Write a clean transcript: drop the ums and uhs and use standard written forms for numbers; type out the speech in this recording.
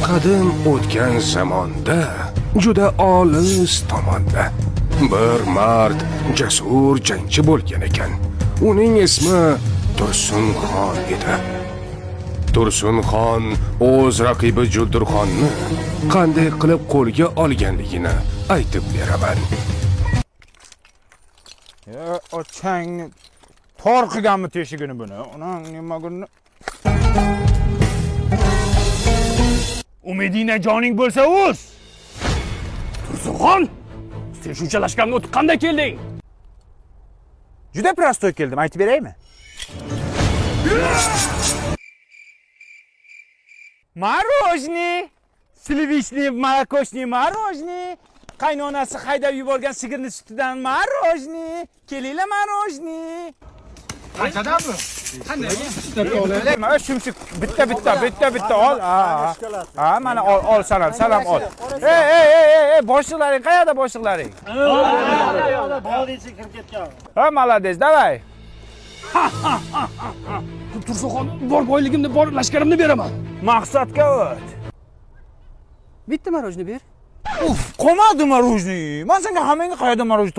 qadim o'tgan zamonda juda olis tomonda bir mard jasur jangchi bo'lgan ekan. Uning ismi Tursunxon edi. Tursunxon o'z raqibi Juldurxonni qanday qilib qo'lga olganligini aytib beraman. Ochangni tor qilganmi teshigini buni? Uning nima gulni? Umidingdan joning bo'lsa o'z. Tursunxon, sen shuncha lashkarni o'tib qanday kelding? Juda prostoy keldim, aytib beraymi? Marojniy, slivishniy, молокосniy marojniy. Qaynonasi haydab yuborgan sigirni sutidan marojniy. Kelinglar marojniy. Qanchadan bu? Qanday? Mana shumshuk bitta ol. Ha, mana ol salam ol. Ey, boshliqlaring qayerda boshliqlaring? Bog'lichi kirib ketgan. Ha, молодец, давай. Tursunxon, bor boyligimni, bor lashkarimni beraman. Maqsadga o't. Bitta marojni ber. Uf, qolmadi marojniy. Men senga hammangga qayerda marojniy